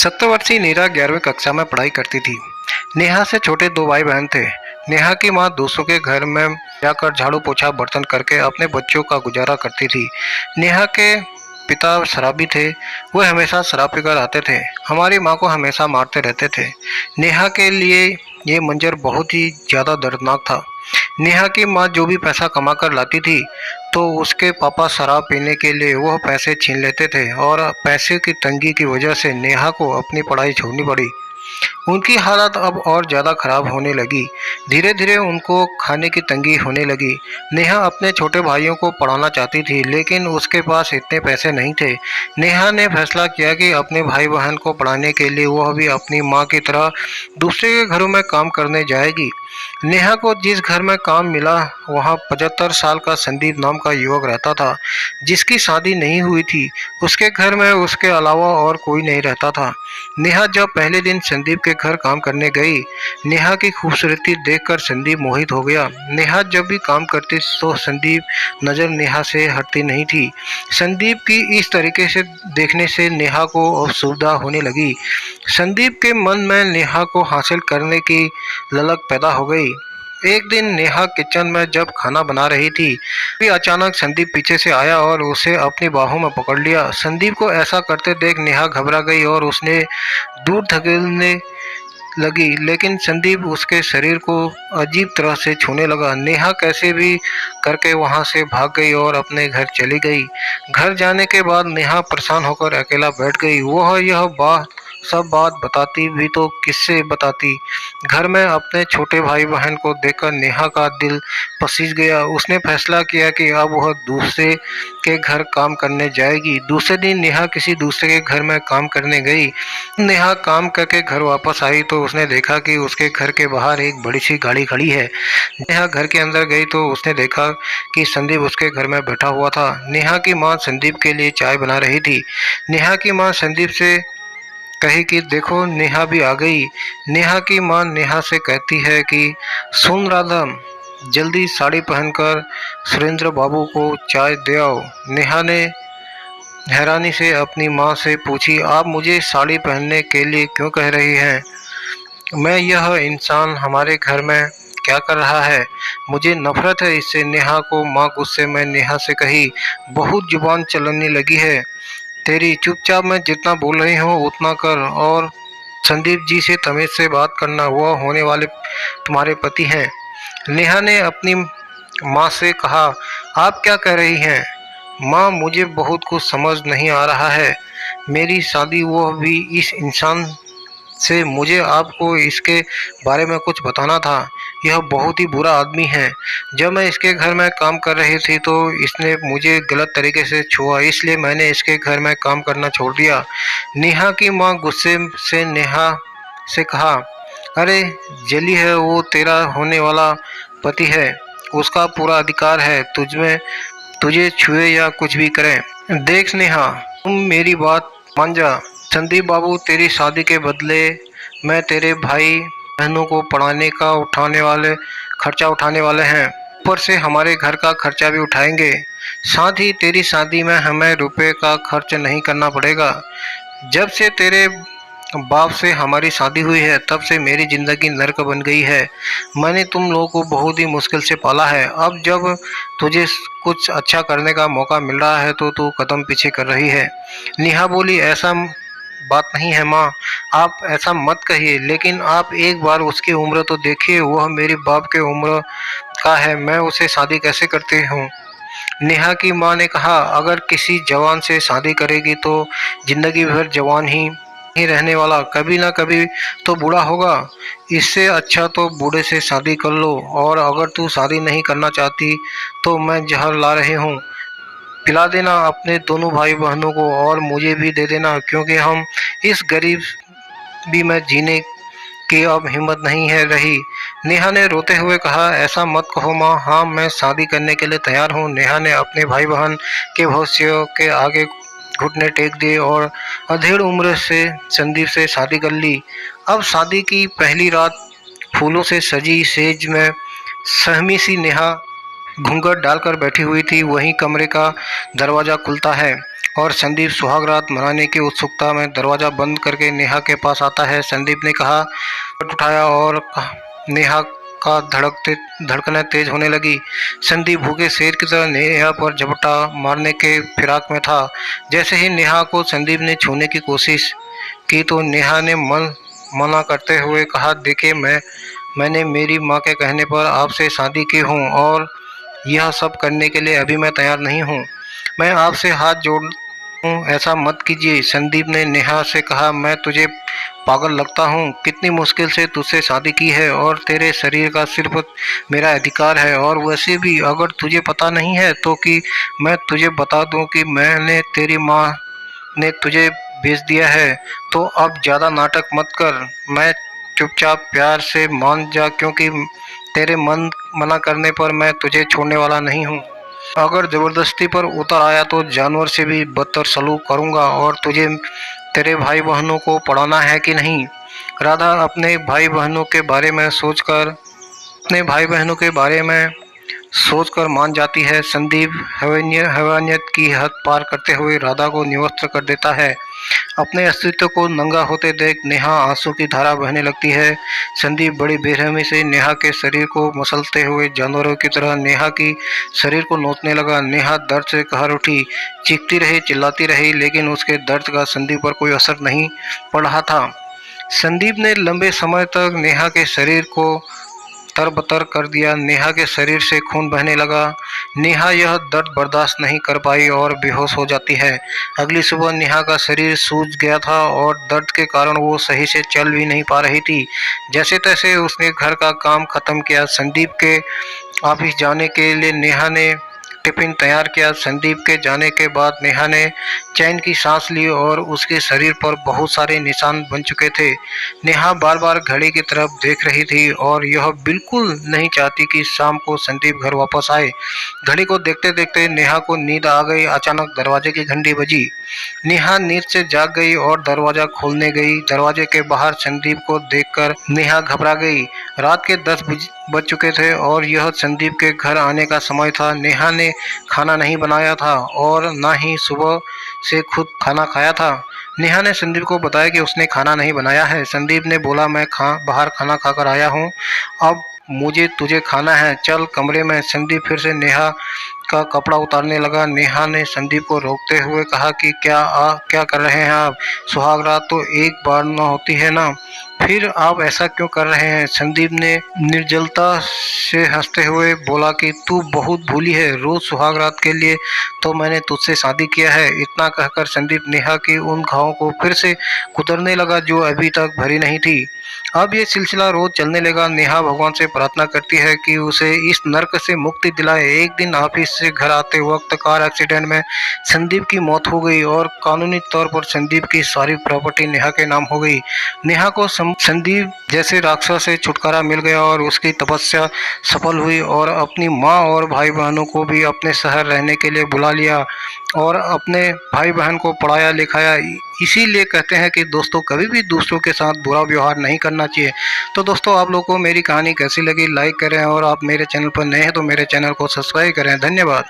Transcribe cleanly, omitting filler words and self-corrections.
सप्तवर्षीय नीरा 11वीं कक्षा में पढ़ाई करती थी। नेहा से छोटे दो भाई बहन थे। नेहा की माँ दूसरों के घर में जाकर झाड़ू पोछा बर्तन करके अपने बच्चों का गुजारा करती थी। नेहा के पिता शराबी थे। वह हमेशा शराब पीकर आते थे। हमारी माँ को हमेशा मारते रहते थे। नेहा के लिए ये मंजर बहुत ही ज़्यादा दर्दनाक था। नेहा की माँ जो भी पैसा कमा कर लाती थी तो उसके पापा शराब पीने के लिए वह पैसे छीन लेते थे और पैसे की तंगी की वजह से नेहा को अपनी पढ़ाई छोड़नी पड़ी। उनकी हालत अब और ज़्यादा खराब होने लगी। धीरे धीरे उनको खाने की तंगी होने लगी। नेहा अपने छोटे भाइयों को पढ़ाना चाहती थी लेकिन उसके पास इतने पैसे नहीं थे। नेहा ने फैसला किया कि अपने भाई बहन को पढ़ाने के लिए वह भी अपनी माँ की तरह दूसरे के घरों में काम करने जाएगी। नेहा को जिस घर में काम मिला वहाँ 75 साल का संदीप नाम का युवक रहता था जिसकी शादी नहीं हुई थी। उसके घर में उसके अलावा और कोई नहीं रहता था। नेहा जब पहले दिन संदीप के घर काम करने गई, नेहा की खूबसूरती देखकर संदीप मोहित हो गया। नेहा जब भी काम करती तो संदीप नज़र नेहा से हटती नहीं थी। संदीप की इस तरीके से देखने से नेहा को असुविधा होने लगी। संदीप के मन में नेहा को हासिल करने की ललक पैदा हो गई। एक दिन नेहा किचन में जब खाना बना रही थी तभी अचानक संदीप पीछे से आया और उसे अपनी बाहों में पकड़ लिया। संदीप को ऐसा करते देख नेहा घबरा गई और उसने दूर धकेलने लगी लेकिन संदीप उसके शरीर को अजीब तरह से छूने लगा। नेहा कैसे भी करके वहां से भाग गई और अपने घर चली गई। घर जाने के बाद नेहा परेशान होकर अकेला बैठ गई। वह यह सब बात बताती भी तो किससे बताती। घर में अपने छोटे भाई बहन को देखकर नेहा का दिल पसीज गया। उसने फैसला किया कि अब वह दूसरे के घर काम करने जाएगी। दूसरे दिन नेहा किसी दूसरे के घर में काम करने गई। नेहा काम करके घर वापस आई तो उसने देखा कि उसके घर के बाहर एक बड़ी सी गाड़ी खड़ी है। नेहा घर के अंदर गई तो उसने देखा कि संदीप उसके घर में बैठा हुआ था। नेहा की माँ संदीप के लिए चाय बना रही थी। नेहा की माँ संदीप से कही कि देखो नेहा भी आ गई। नेहा की माँ नेहा से कहती है कि सुन राधा, जल्दी साड़ी पहनकर सुरेंद्र बाबू को चाय दे आओ। नेहा ने हैरानी से अपनी माँ से पूछी, आप मुझे साड़ी पहनने के लिए क्यों कह रही हैं? मैं यह इंसान हमारे घर में क्या कर रहा है? मुझे नफरत है इससे। नेहा को माँ गुस्से में नेहा से कही, बहुत जुबान चलने लगी है तेरी। चुपचाप मैं जितना बोल रही हूँ उतना कर और संदीप जी से तमीज से बात करना, वह होने वाले तुम्हारे पति हैं। नेहा ने अपनी माँ से कहा, आप क्या कह रही हैं? माँ, मुझे बहुत कुछ समझ नहीं आ रहा है। मेरी शादी वह भी इस इंसान से, मुझे आपको इसके बारे में कुछ बताना था। यह बहुत ही बुरा आदमी है। जब मैं इसके घर में काम कर रही थी तो इसने मुझे गलत तरीके से छुआ, इसलिए मैंने इसके घर में काम करना छोड़ दिया। नेहा की माँ गुस्से से नेहा से कहा, अरे जली है, वो तेरा होने वाला पति है। उसका पूरा अधिकार है तुझमें, तुझे छुए या कुछ भी करें। देख नेहा, तुम मेरी बात मान जा। संदीप बाबू तेरी शादी के बदले मैं तेरे भाई बहनों को पढ़ाने का खर्चा उठाने वाले हैं। ऊपर से हमारे घर का खर्चा भी उठाएंगे। साथ ही तेरी शादी में हमें रुपए का खर्च नहीं करना पड़ेगा। जब से तेरे बाप से हमारी शादी हुई है तब से मेरी ज़िंदगी नर्क बन गई है। मैंने तुम लोगों को बहुत ही मुश्किल से पाला है। अब जब तुझे कुछ अच्छा करने का मौका मिल रहा है तो तू कदम पीछे कर रही है। नेहा बोली, ऐसा बात नहीं है माँ, आप ऐसा मत कहिए, लेकिन आप एक बार उसकी उम्र तो देखिए। वह मेरे बाप के उम्र का है, मैं उसे शादी कैसे करती हूँ? नेहा की माँ ने कहा, अगर किसी जवान से शादी करेगी तो जिंदगी भर जवान ही रहने वाला, कभी ना कभी तो बूढ़ा होगा। इससे अच्छा तो बूढ़े से शादी कर लो। और अगर तू शादी नहीं करना चाहती तो मैं जहर ला रही हूँ, पिला देना अपने दोनों भाई बहनों को और मुझे भी दे देना, क्योंकि हम इस गरीबी में जीने की अब हिम्मत नहीं है रही। नेहा ने रोते हुए कहा, ऐसा मत कहो माँ, हाँ मैं शादी करने के लिए तैयार हूँ। नेहा ने अपने भाई बहन के भविष्य के आगे घुटने टेक दिए और अधेड़ उम्र से संदीप से शादी कर ली। अब शादी की पहली रात फूलों से सजी सेज में सहमी सी नेहा घूंघट डालकर बैठी हुई थी। वहीं कमरे का दरवाज़ा खुलता है और संदीप सुहाग रात मनाने की उत्सुकता में दरवाज़ा बंद करके नेहा के पास आता है। संदीप ने कहा उठाया और नेहा का धड़कनें तेज होने लगी। संदीप भूखे शेर की तरह नेहा पर झपटा मारने के फिराक में था। जैसे ही नेहा को संदीप ने छूने की कोशिश की तो नेहा ने मना करते हुए कहा, देखिए मैंने मेरी माँ के कहने पर आपसे शादी की हूँ और यह सब करने के लिए अभी मैं तैयार नहीं हूँ। मैं आपसे हाथ जोड़ूं, ऐसा मत कीजिए। संदीप ने नेहा से कहा, मैं तुझे पागल लगता हूँ? कितनी मुश्किल से तुझसे शादी की है और तेरे शरीर का सिर्फ मेरा अधिकार है। और वैसे भी अगर तुझे पता नहीं है तो कि मैं तुझे बता दूँ कि मैंने तेरी माँ ने तुझे भेज दिया है। तो अब ज़्यादा नाटक मत कर, मैं चुपचाप प्यार से मान जा, क्योंकि तेरे मना करने पर मैं तुझे छोड़ने वाला नहीं हूँ। अगर ज़बरदस्ती पर उतर आया तो जानवर से भी बदतर सलूक करूँगा। और तुझे तेरे भाई बहनों को पढ़ाना है कि नहीं? राधा अपने भाई बहनों के बारे में सोचकर मान जाती है। संदीप हैवानियत की हद पार करते हुए राधा को निवस्त्र कर देता है। अपने अस्तित्व को नंगा होते देख नेहा आंसू की धारा बहने लगती है। संदीप बड़ी बेरहमी से नेहा के शरीर को मसलते हुए जानवरों की तरह नेहा की शरीर को नोचने लगा। नेहा दर्द से कहर उठी, चीखती रही, चिल्लाती रही, लेकिन उसके दर्द का संदीप पर कोई असर नहीं पड़ रहा था। संदीप ने लंबे समय तक नेहा के शरीर को तरबतर कर दिया। नेहा के शरीर से खून बहने लगा। नेहा यह दर्द बर्दाश्त नहीं कर पाई और बेहोश हो जाती है। अगली सुबह नेहा का शरीर सूज गया था और दर्द के कारण वो सही से चल भी नहीं पा रही थी। जैसे तैसे उसने घर का काम खत्म किया। संदीप के ऑफिस जाने के लिए नेहा ने टिफिन तैयार किया। संदीप के जाने के बाद नेहा ने चैन की सांस ली और उसके शरीर पर बहुत सारे निशान बन चुके थे। नेहा बार बार घड़ी की तरफ देख रही थी और यह बिल्कुल नहीं चाहती कि शाम को संदीप घर वापस आए। घड़ी को देखते देखते नेहा को नींद आ गई। अचानक दरवाजे की घंटी बजी। नेहा नींद से जाग गई और दरवाजा खोलने गई। दरवाजे के बाहर संदीप को देखकर नेहा घबरा गई। रात के 10 बज चुके थे और यह संदीप के घर आने का समय था। नेहा ने खाना नहीं बनाया था और ना ही सुबह से खुद खाना खाया था। नेहा ने संदीप को बताया कि उसने खाना नहीं बनाया है। संदीप ने बोला, मैं बाहर खाना खाकर आया हूँ, अब मुझे तुझे खाना है, चल कमरे में। संदीप फिर से नेहा का कपड़ा उतारने लगा। नेहा ने संदीप को रोकते हुए कहा कि क्या कर रहे हैं आप? सुहाग रात तो एक बार न होती है ना, फिर आप ऐसा क्यों कर रहे हैं? संदीप ने निर्जलता से हंसते हुए बोला कि तू बहुत भूली है, रोज सुहाग रात के लिए तो मैंने तुझसे शादी किया है। इतना कहकर संदीप नेहा की उन घावों को फिर से कुतरने लगा जो अभी तक भरी नहीं थी। अब ये सिलसिला रोज चलने लगा। नेहा भगवान से प्रार्थना करती है कि उसे इस नर्क से मुक्ति दिलाए। एक दिन ऑफिस से घर आते वक्त कार एक्सीडेंट में संदीप की मौत हो गई और कानूनी तौर पर संदीप की सारी प्रॉपर्टी नेहा के नाम हो गई। नेहा को संदीप जैसे राक्षस से छुटकारा मिल गया और उसकी तपस्या सफल हुई और अपनी माँ और भाई बहनों को भी अपने शहर रहने के लिए बुला लिया और अपने भाई बहन को पढ़ाया लिखाया। इसीलिए कहते हैं कि दोस्तों कभी भी दूसरों के साथ बुरा व्यवहार नहीं करना चाहिए। तो दोस्तों आप लोगों को मेरी कहानी कैसी लगी लाइक करें और आप मेरे चैनल पर नए हैं तो मेरे चैनल को सब्सक्राइब करें। धन्यवाद।